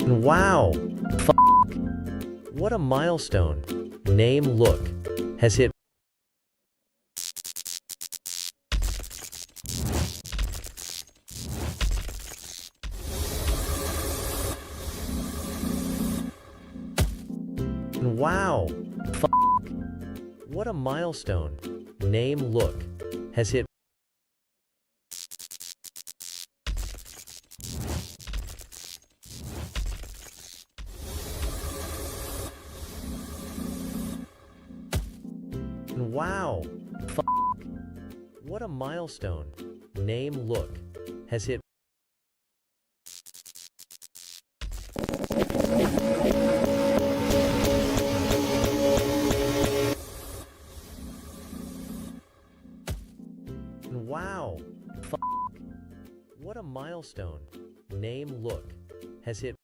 Wow! What a milestone. Name Look has hit Wow! What a milestone. Name Look has hit Wow! What a milestone. Name Look has hit Wow! What a milestone. Name Look has hit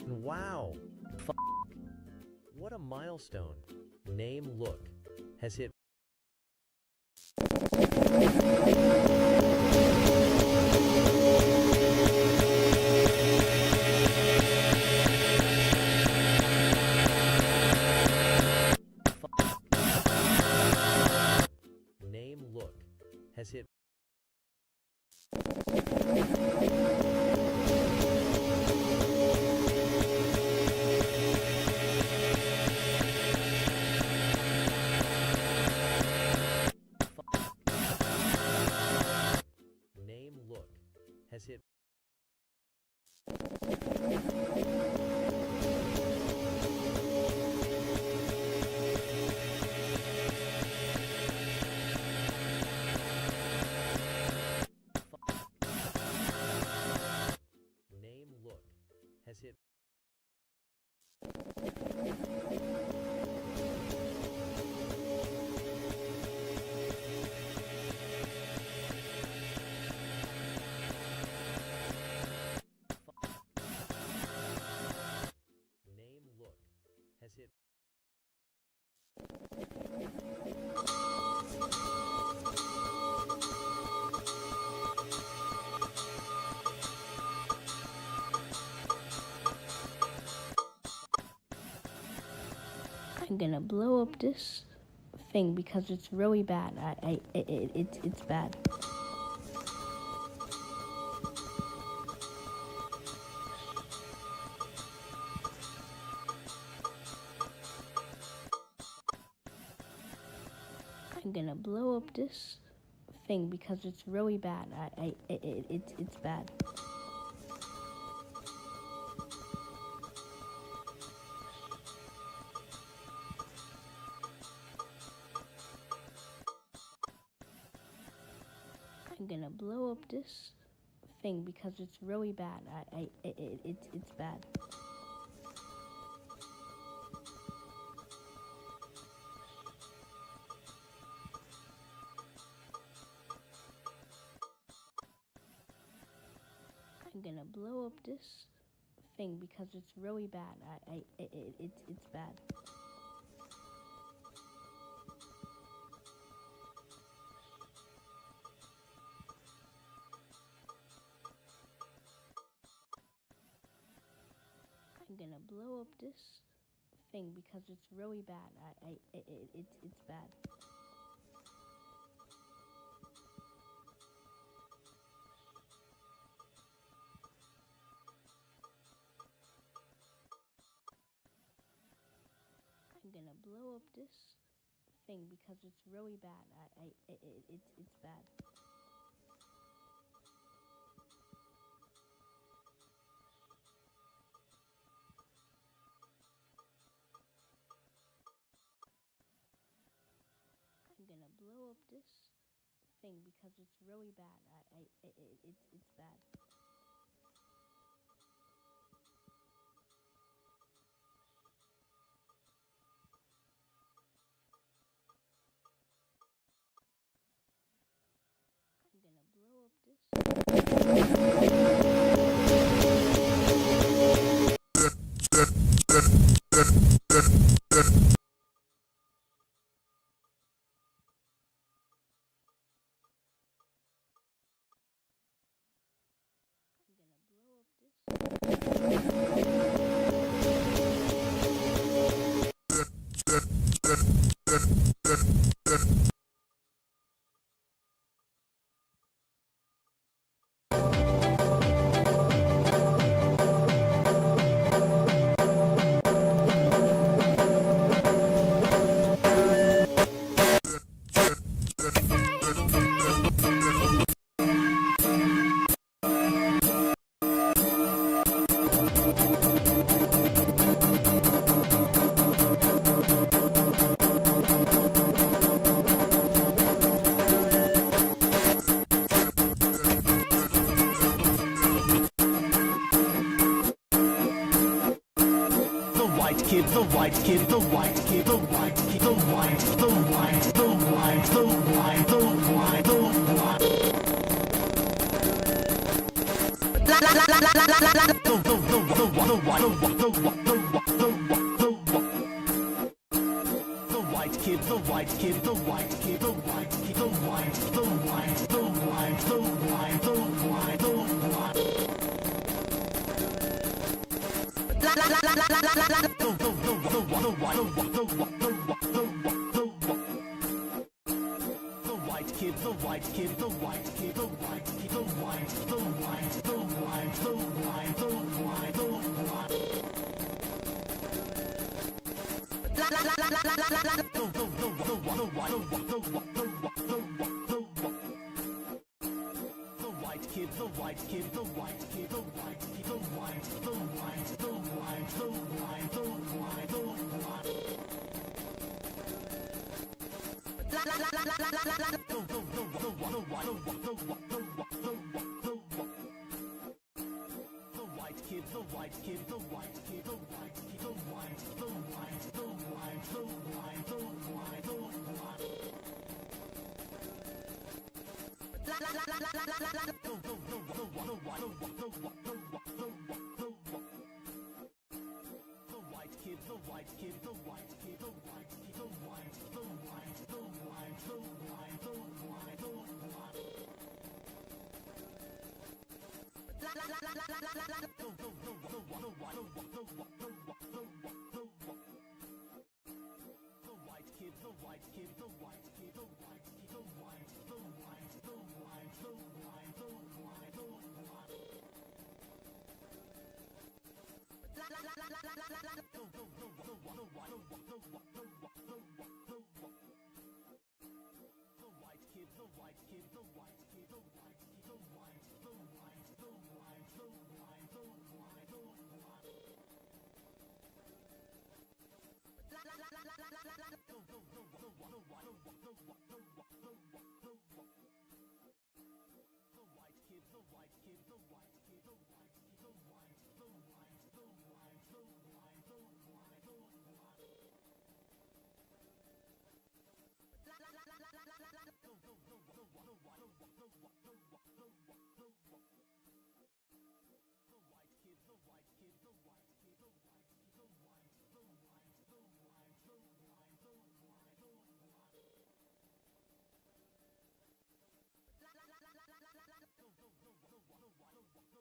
Wow! What a milestone. Name Look has hit Name Look has hit Name Look has hit Name Look has hit Name Look has hit I'm gonna blow up this thing because it's really bad. It's bad. I'm gonna blow up this thing because it's really bad. It's bad. I'm gonna blow up this thing because it's really bad. It's bad. I'm gonna blow up this thing because it's really bad. It's bad. I'm gonna blow up this thing because it's really bad. It's bad. I'm gonna blow up this thing because it's really bad. It's bad. I'm gonna blow up this thing because it's really bad. It's bad. I'm gonna blow up this. white kid, the white kid, the white kid, the white, the white, the white, the white, the white, the white. The white kid, the white kid, the white kid, the white kid, the white, the white, the white, the white, the white, the white. The white kid, the white kid, the white kid, the white kid, the white, the white, the white, the white, the white, the white. The white kid, the white kid, the white kid, the white kid, the white, the white, the white, the white, the white, the white. The white kid, the white kid, the white kid, the white kid, the white, the white, the white, the white, the white, the white. The white kid, the white kid, the white kid, the white kid, the white, the white, the white, the white, the white, the white. The white kid, the white kid, the white kid, the white kid, the white, the white, the white, the white, the white, the white. The white kid, the white kid, the white kid, the white kid, the white, the white, the white, the white, the white, the white. The white kid, the white kid, the white kid, the white kid, the white, the white, the white, the white, the white, the white. The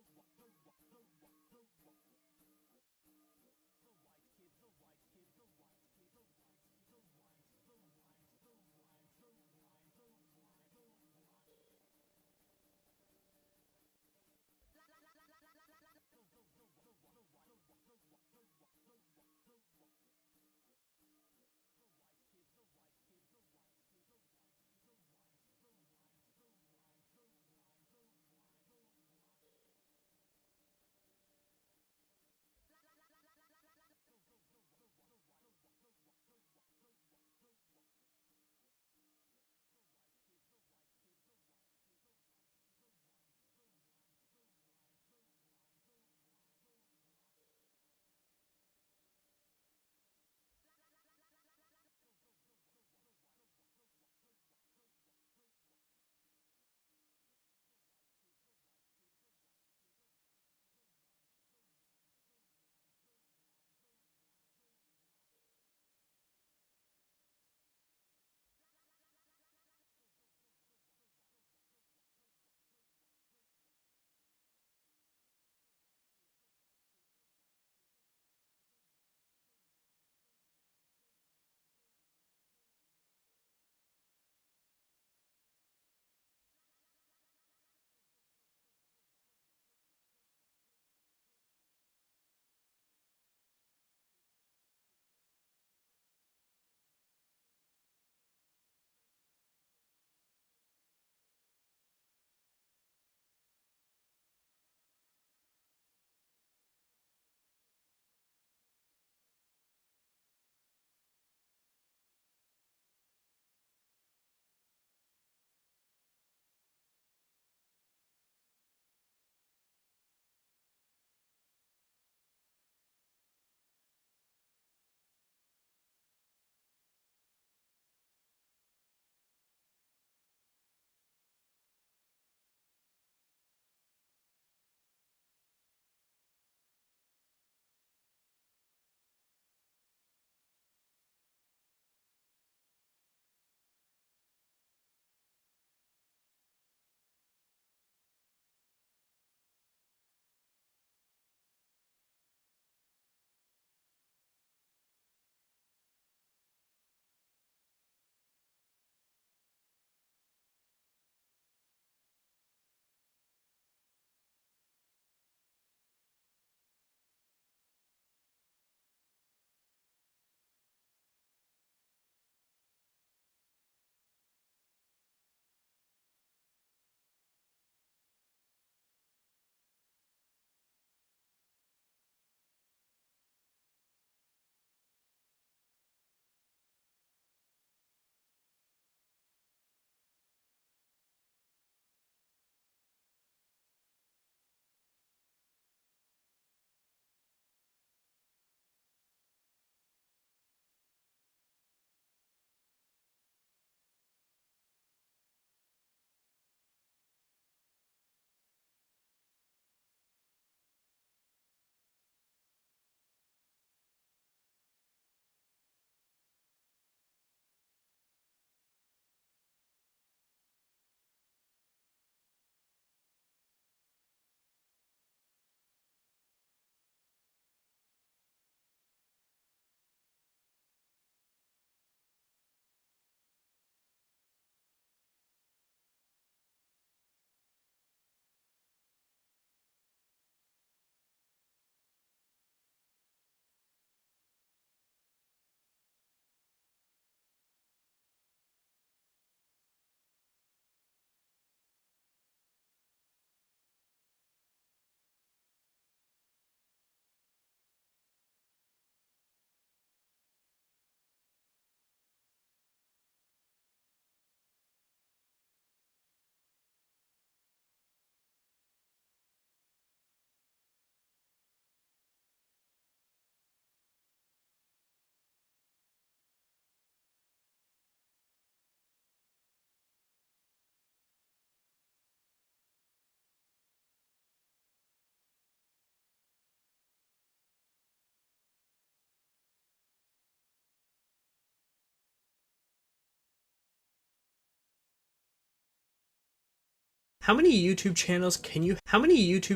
how many YouTube channels can you how many YouTube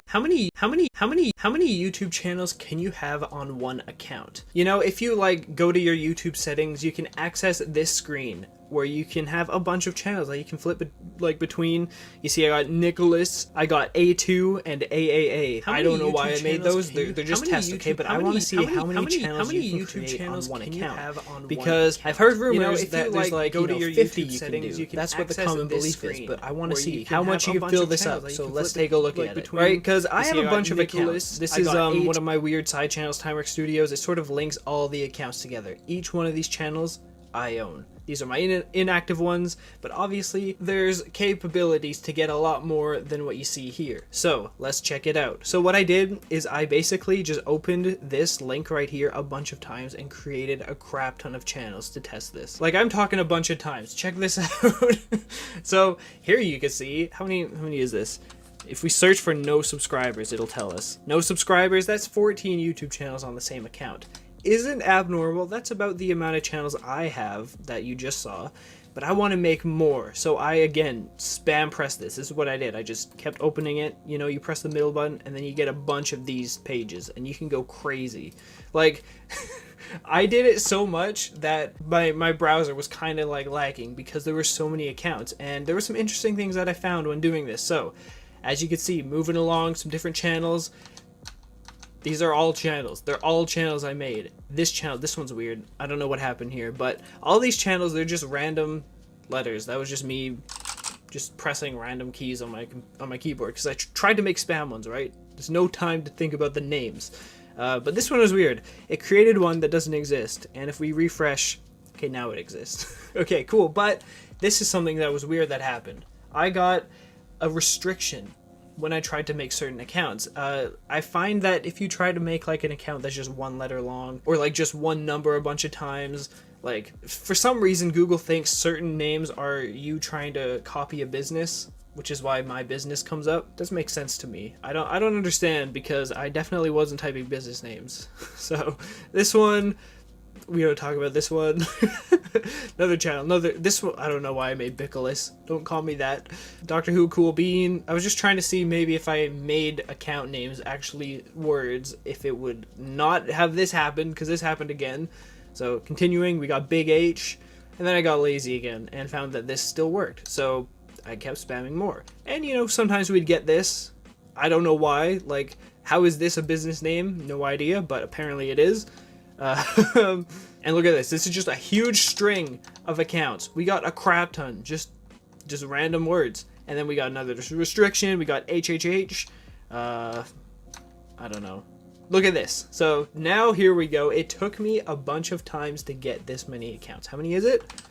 channels can you have on one account? You know, if you like go to your YouTube settings, you can access this screen where you can have a bunch of channels. Like you can flip like between. You see, I got Nicholas, I got A2 and AAA. I don't know why I made those. They're just tests, okay? But I want to see how many channels you can create on one account. Because I've heard rumors that there's like go to your 50 settings. You can that's what the common belief is. But I want to see how much you can fill this up. So let's take a look at it, right? Because I have a bunch of accounts. This is one of my weird side channels, Timework Studios. It sort of links all the accounts together. Each one of these channels I own. These are my inactive ones, but obviously there's capabilities to get a lot more than what you see here. So let's check it out. So what I did is I basically just opened this link right here a bunch of times and created a crap ton of channels to test this. Like I'm talking a bunch of times. Check this out. So here you can see how many is this? If we search for no subscribers, it'll tell us. No subscribers, that's 14 YouTube channels on the same account. Isn't abnormal. That's about the amount of channels I have that you just saw, but I want to make more. So I again spam press this. This is what I did. I just kept opening it. You know, you press the middle button and then you get a bunch of these pages and you can go crazy. Like I did it so much that my browser was kind of like lagging because there were so many accounts, and there were some interesting things that I found when doing this. So as you can see, moving along, some different channels. These are all channels. They're all channels I made. This channel, this one's weird. I don't know what happened here, but all these channels, they're just random letters. That was just me just pressing random keys on my keyboard because I tried to make spam ones, right? There's no time to think about the names. But this one was weird. It created one that doesn't exist, and if we refresh, okay, now it exists. Okay, cool, but this is something that was weird that happened. I got a restriction when I tried to make certain accounts. I find that if you try to make like an account that's just one letter long, or like just one number a bunch of times, like for some reason Google thinks certain names are you trying to copy a business, which is why my business comes up. Doesn't make sense to me. I don't understand, because I definitely wasn't typing business names. So this one, we gotta talk about this one. Another channel, this one, I don't know why I made Bicolis. Don't call me that. Doctor Who Cool Bean. I was just trying to see maybe if I made account names actually words, if it would not have this happen, because this happened again. So continuing, we got Big H, and then I got lazy again and found that this still worked. So I kept spamming more. And you know, sometimes we'd get this. I don't know why. Like, how is this a business name? No idea, but apparently it is. And look at this. This is just a huge string of accounts. We got a crap ton, just random words. And then we got another restriction. We got HHH. I don't know. Look at this. So now here we go. It took me a bunch of times to get this many accounts. How many is it?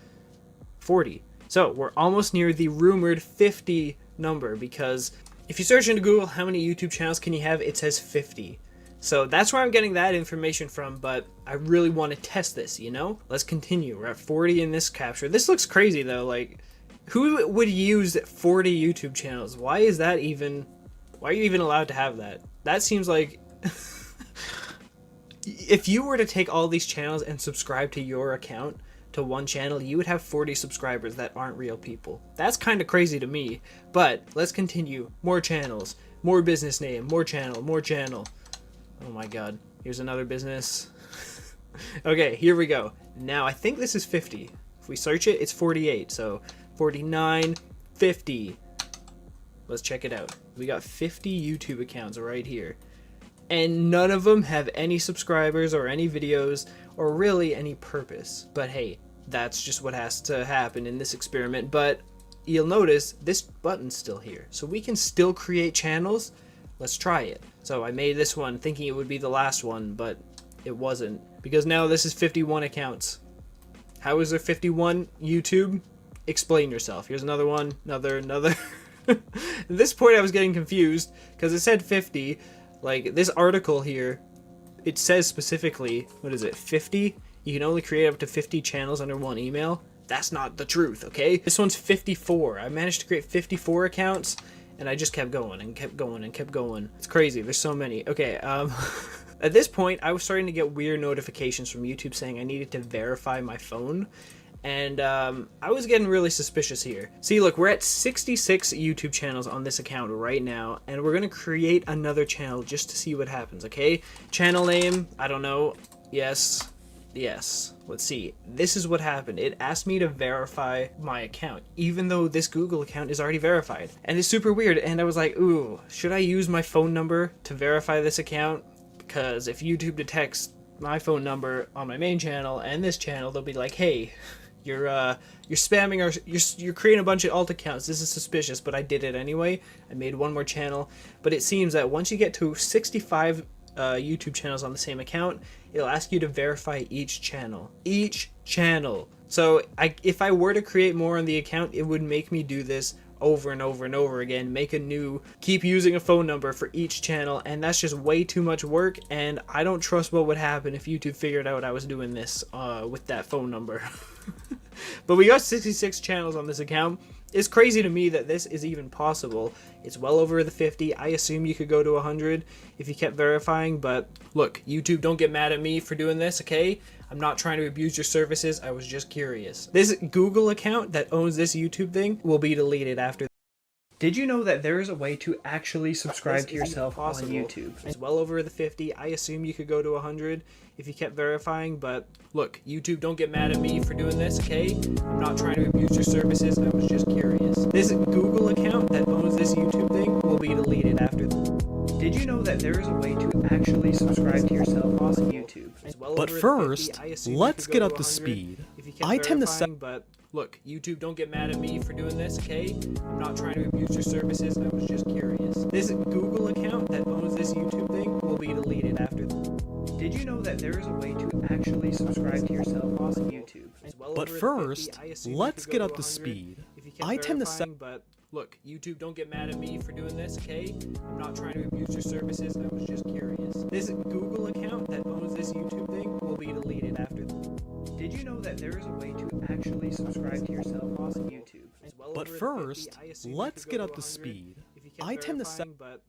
40. So we're almost near the rumored 50 number, because if you search into Google how many YouTube channels can you have, it says 50. So that's where I'm getting that information from, but I really want to test this, you know? Let's continue. We're at 40 in this capture. This looks crazy, though. Like, who would use 40 YouTube channels? Why is that even... Why are you even allowed to have that? That seems like... If you were to take all these channels and subscribe to your account, to one channel, you would have 40 subscribers that aren't real people. That's kind of crazy to me. But let's continue. More channels. More business name. More channel. More channel. Oh my god. Here's another business. Okay, here we go. Now, I think this is 50. If we search it, it's 48. So, 49, 50. Let's check it out. We got 50 YouTube accounts right here. And none of them have any subscribers or any videos or really any purpose. But hey, that's just what has to happen in this experiment. But you'll notice this button's still here. So we can still create channels. Let's try it. So I made this one thinking it would be the last one, but it wasn't. Because now this is 51 accounts. How is there 51? YouTube? Explain yourself. Here's another one. Another. At this point I was getting confused because it said 50. Like, this article here, it says specifically, what is it, 50? You can only create up to 50 channels under one email. That's not the truth, okay? This one's 54. I managed to create 54 accounts, and I just kept going and kept going and kept going. It's crazy. There's so many. Okay, at this point, I was starting to get weird notifications from YouTube saying I needed to verify my phone. And I was getting really suspicious here. See, look, we're at 66 YouTube channels on this account right now, and we're gonna create another channel just to see what happens, okay? Channel name, I don't know. Yes. Let's see. This is what happened. It asked me to verify my account, even though this Google account is already verified. And it's super weird, and I was like, ooh, should I use my phone number to verify this account? Because if YouTube detects my phone number on my main channel and this channel, they'll be like, hey, you're spamming our, you're creating a bunch of alt accounts. This is suspicious, but I did it anyway. I made one more channel, but it seems that once you get to 65 YouTube channels on the same account, it'll ask you to verify each channel. So if I were to create more on the account, it would make me do this over and over and over again, make a new, keep using a phone number for each channel, and that's just way too much work, and I don't trust what would happen if YouTube figured out I was doing this with that phone number. But we got 66 channels on this account. It's crazy to me that this is even possible. It's well over the 50. I assume you could go to 100 if you kept verifying, but look, YouTube, don't get mad at me for doing this, okay? I'm not trying to abuse your services. I was just curious. This Google account that owns this YouTube thing will be deleted after. Did you know that there is a way to actually subscribe to yourself on YouTube? It's well over the 50. I assume you could go to 100 if you kept verifying, but look, YouTube, don't get mad at me for doing this, okay? I'm not trying to abuse your services. I was just curious. This Google account that owns this YouTube thing will be deleted after. Did you know that there is a way to actually subscribe to yourself on YouTube? But first, let's get up to speed. I tend to say, but look, YouTube, don't get mad at me for doing this, okay? I'm not trying to abuse your services. I was just curious. This Google account that owns this YouTube thing will be deleted after. Did you know that there is a way to actually subscribe to yourself on YouTube? but first, let's get up to speed. I tend to say, but look, YouTube, don't get mad at me for doing this, okay? I'm not trying to abuse your services. I was just curious. This Google account that owns this YouTube thing will be deleted after. Did you know that there is a way to actually subscribe to yourself on YouTube? but first, let's get up to speed. I tend to say, but